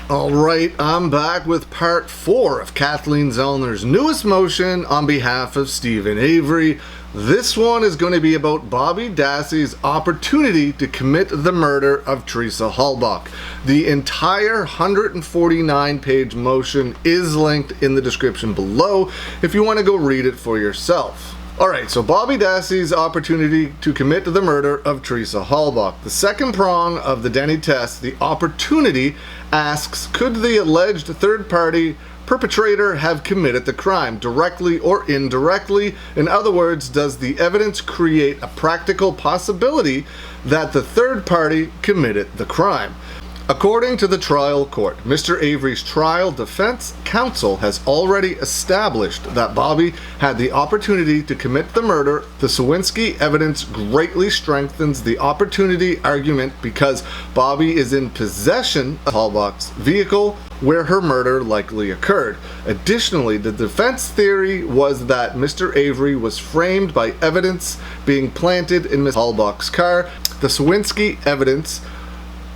Alright, I'm back with part 4 of Kathleen Zellner's newest motion on behalf of Stephen Avery. This one is going to be about Bobby Dassey's opportunity to commit the murder of Teresa Halbach. The entire 149-page motion is linked in the description below if you want to go read it for yourself. Alright, so Bobby Dassey's opportunity to commit the murder of Teresa Halbach. The second prong of the Denny test, the opportunity, asks, could the alleged third-party perpetrator have committed the crime, directly or indirectly? In other words, does the evidence create a practical possibility that the third party committed the crime? According to the trial court, Mr. Avery's trial defense counsel has already established that Bobby had the opportunity to commit the murder. The Sawinski evidence greatly strengthens the opportunity argument because Bobby is in possession of Halbach's vehicle where her murder likely occurred. Additionally, the defense theory was that Mr. Avery was framed by evidence being planted in Ms. Halbach's car. The Sawinski evidence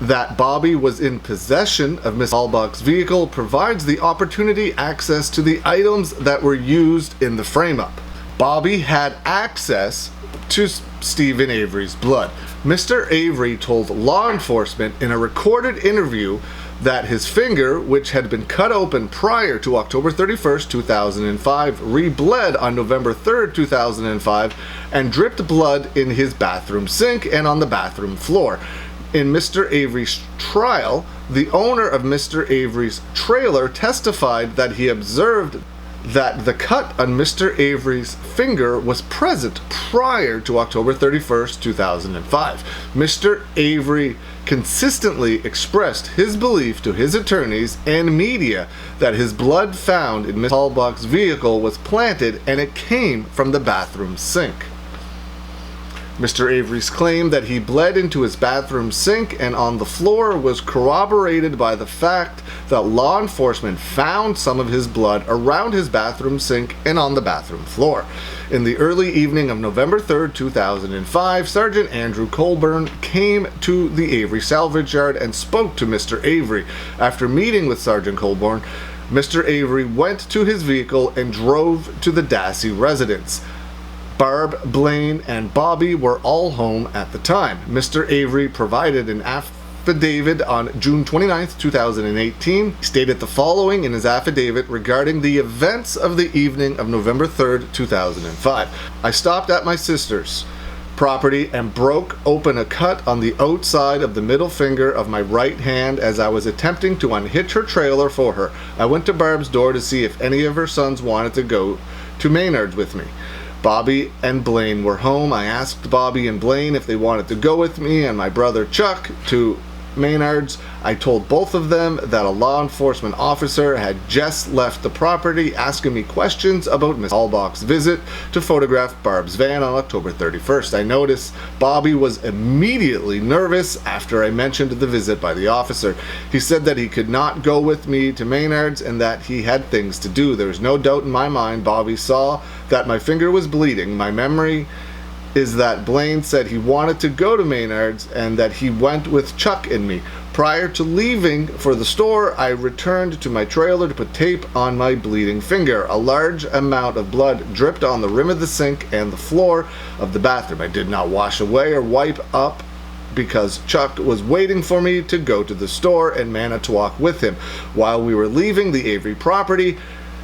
that Bobby was in possession of Ms. Halbach's vehicle provides the opportunity access to the items that were used in the frame-up. Bobby had access to Stephen Avery's blood. Mr. Avery told law enforcement in a recorded interview that his finger, which had been cut open prior to October 31st, 2005, re-bled on November 3rd, 2005, and dripped blood in his bathroom sink and on the bathroom floor. In Mr. Avery's trial, the owner of Mr. Avery's trailer testified that he observed that the cut on Mr. Avery's finger was present prior to October 31st, 2005. Mr. Avery consistently expressed his belief to his attorneys and media that his blood found in Ms. Halbach's vehicle was planted and it came from the bathroom sink. Mr. Avery's claim that he bled into his bathroom sink and on the floor was corroborated by the fact that law enforcement found some of his blood around his bathroom sink and on the bathroom floor. In the early evening of November 3rd, 2005, Sergeant Andrew Colburn came to the Avery salvage yard and spoke to Mr. Avery. After meeting with Sergeant Colburn, Mr. Avery went to his vehicle and drove to the Dassey residence. Barb, Blaine, and Bobby were all home at the time. Mr. Avery provided an affidavit on June 29, 2018. He stated the following in his affidavit regarding the events of the evening of November 3, 2005. I stopped at my sister's property and broke open a cut on the outside of the middle finger of my right hand as I was attempting to unhitch her trailer for her. I went to Barb's door to see if any of her sons wanted to go to Maynard's with me. Bobby and Blaine were home. I asked Bobby and Blaine if they wanted to go with me and my brother Chuck to Maynard's. I told both of them that a law enforcement officer had just left the property asking me questions about Ms. Halbach's visit to photograph Barb's van on October 31st. I noticed Bobby was immediately nervous after I mentioned the visit by the officer. He said that he could not go with me to Maynard's and that he had things to do. There was no doubt in my mind Bobby saw that my finger was bleeding. My memory is that Blaine said he wanted to go to Maynard's and that he went with Chuck and me. Prior to leaving for the store, I returned to my trailer to put tape on my bleeding finger. A large amount of blood dripped on the rim of the sink and the floor of the bathroom. I did not wash away or wipe up because Chuck was waiting for me to go to the store and Manitowoc with him. While we were leaving the Avery property,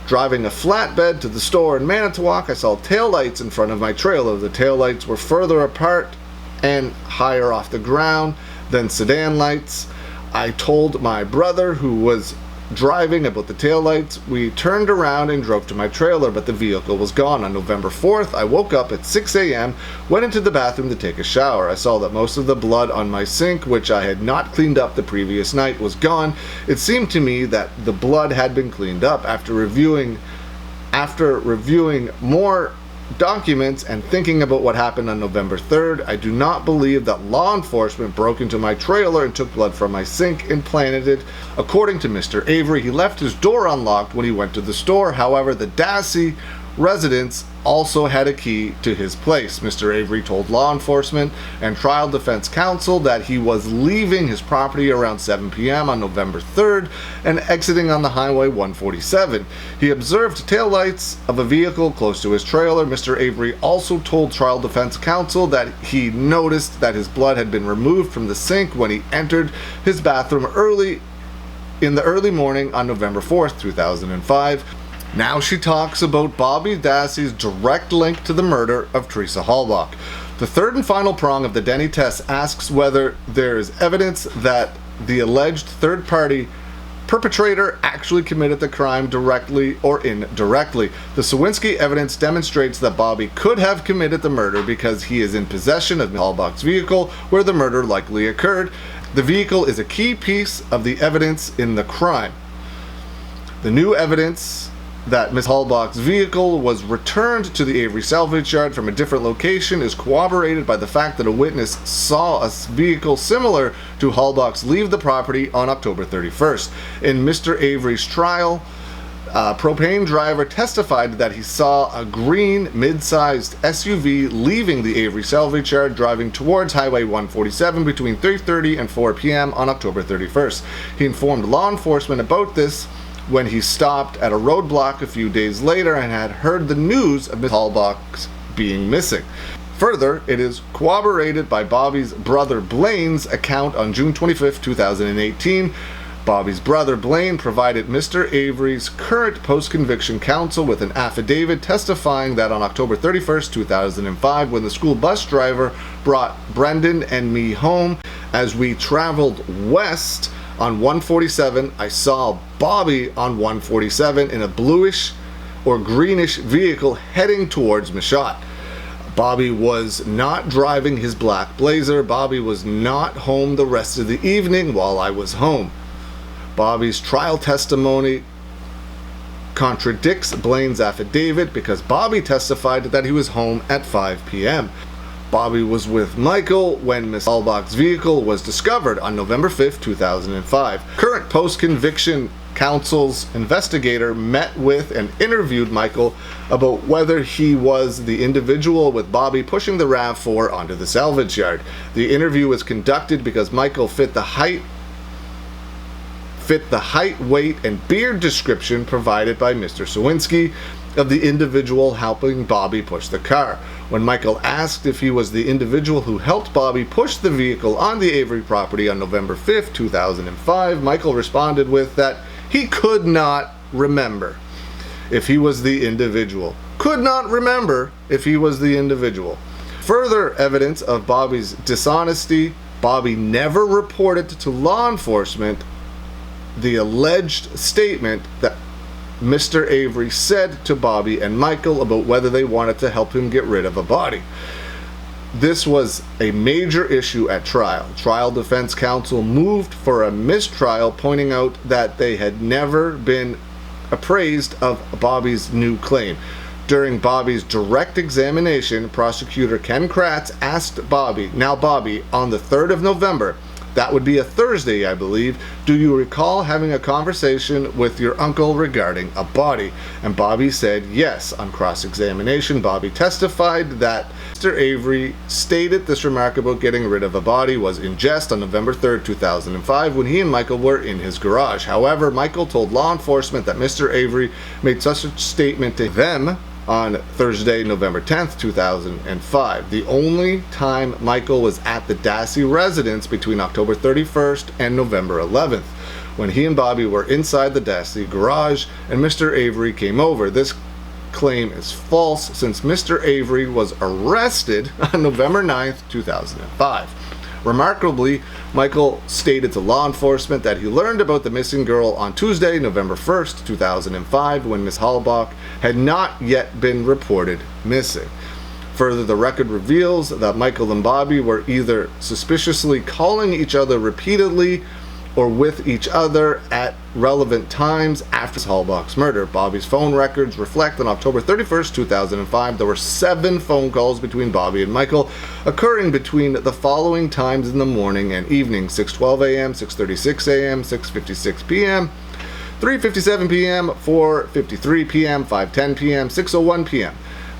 driving a flatbed to the store in Manitowoc, I saw taillights in front of my trailer. The taillights were further apart and higher off the ground than sedan lights. I told my brother, who was driving, about the taillights. We turned around and drove to my trailer, but the vehicle was gone. On November 4th, I woke up at 6 a.m., went into the bathroom to take a shower. I saw that most of the blood on my sink, which I had not cleaned up the previous night, was gone. It seemed to me that the blood had been cleaned up. After reviewing more documents and thinking about what happened on November 3rd, I do not believe that law enforcement broke into my trailer and took blood from my sink and planted it. According to Mr. Avery, he left his door unlocked when he went to the store. However, the Dassey residents also had a key to his place. Mr. Averys told law enforcement and trial defense counsel that he was leaving his property around 7 p.m. on November 3rd and exiting on the Highway 147. He observed taillights of a vehicle close to his trailer. Mr. Averys also told trial defense counsel that he noticed that his blood had been removed from the sink when he entered his bathroom in the early morning on November 4th, 2005. Now she talks about Bobby Dassey's direct link to the murder of Teresa Halbach. The third and final prong of the Denny test asks whether there is evidence that the alleged third-party perpetrator actually committed the crime directly or indirectly. The Sawinski evidence demonstrates that Bobby could have committed the murder because he is in possession of Halbach's vehicle where the murder likely occurred. The vehicle is a key piece of the evidence in the crime. The new evidence that Ms. Halbach's vehicle was returned to the Averys salvage yard from a different location is corroborated by the fact that a witness saw a vehicle similar to Halbach's leave the property on October 31st. In Mr. Averys' trial, a propane driver testified that he saw a green mid-sized SUV leaving the Averys salvage yard driving towards Highway 147 between 3:30 and 4 p.m. on October 31st. He informed law enforcement about this when he stopped at a roadblock a few days later and had heard the news of Ms. Halbach being missing. Further, it is corroborated by Bobby's brother Blaine's account on June 25, 2018. Bobby's brother Blaine provided Mr. Averys' current post-conviction counsel with an affidavit testifying that on October 31, 2005, when the school bus driver brought Brendan and me home, as we traveled west on 147, I saw Bobby on 147 in a bluish or greenish vehicle heading towards Mashot. Bobby was not driving his black Blazer. Bobby was not home the rest of the evening while I was home. Bobby's trial testimony contradicts Blaine's affidavit because Bobby testified that he was home at 5 p.m. Bobby was with Michael when Ms. Halbach's vehicle was discovered on November 5, 2005. Current post-conviction counsel's investigator met with and interviewed Michael about whether he was the individual with Bobby pushing the RAV4 onto the salvage yard. The interview was conducted because Michael fit the height, weight, and beard description provided by Mr. Sawinski of the individual helping Bobby push the car. When Michael asked if he was the individual who helped Bobby push the vehicle on the Avery property on November 5, 2005, Michael responded with that he could not remember if he was the individual. Could not remember if he was the individual. Further evidence of Bobby's dishonesty: Bobby never reported to law enforcement the alleged statement that Mr. Averys said to Bobby and Michael about whether they wanted to help him get rid of a body. This was a major issue at trial. Trial defense counsel moved for a mistrial, pointing out that they had never been appraised of Bobby's new claim. During Bobby's direct examination, prosecutor Ken Kratz asked Bobby, now Bobby, on the 3rd of November, that would be a Thursday, I believe, do you recall having a conversation with your uncle regarding a body? And Bobby said yes. On cross-examination, Bobby testified that Mr. Averys stated this remark about getting rid of a body was in jest on November 3rd, 2005, when he and Michael were in his garage. However, Michael told law enforcement that Mr. Averys made such a statement to them on Thursday, November 10th, 2005. The only time Michael was at the Dassey residence between October 31st and November 11th, when he and Bobby were inside the Dassey garage and Mr. Averys came over. This claim is false since Mr. Averys was arrested on November 9th, 2005. Remarkably, Michael stated to law enforcement that he learned about the missing girl on Tuesday, November 1st, 2005, when Ms. Halbach had not yet been reported missing. Further, the record reveals that Michael and Bobby were either suspiciously calling each other repeatedly or with each other at relevant times after Halbach's murder. Bobby's phone records reflect on October 31st, 2005, there were 7 phone calls between Bobby and Michael, occurring between the following times in the morning and evening: 6:12 a.m., 6:36 a.m., 6:56 p.m., 3:57 p.m., 4:53 p.m., 5:10 p.m., 6:01 p.m.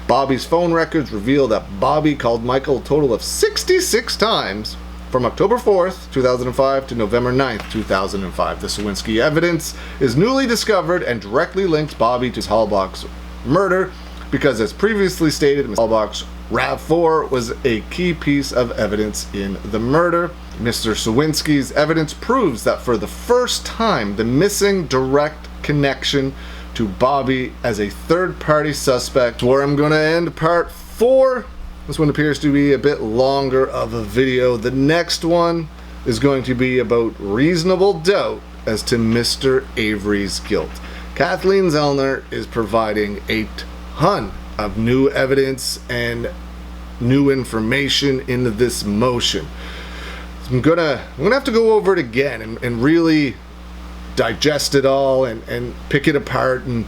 Bobby's phone records reveal that Bobby called Michael a total of 66 times from October 4th, 2005 to November 9th, 2005. The Sawinski evidence is newly discovered and directly links Bobby to Halbach's murder because, as previously stated, Halbach's RAV4 was a key piece of evidence in the murder. Mr. Sawinski's evidence proves that for the first time, the missing direct connection to Bobby as a third-party suspect. Where I'm going to end part 4. This one appears to be a bit longer of a video. The next one is going to be about reasonable doubt as to Mr. Averys' guilt. Kathleen Zellner is providing a ton of new evidence and new information into this motion. I'm gonna have to go over it again and really digest it all and pick it apart, and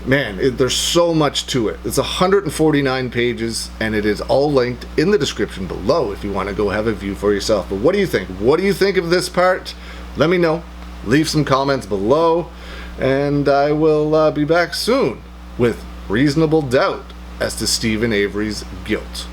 man, there's so much to it. It's 149 pages, and it is all linked in the description below if you want to go have a view for yourself. But what do you think? What do you think of this part? Let me know. Leave some comments below, and I will be back soon with reasonable doubt as to Steven Averys' guilt.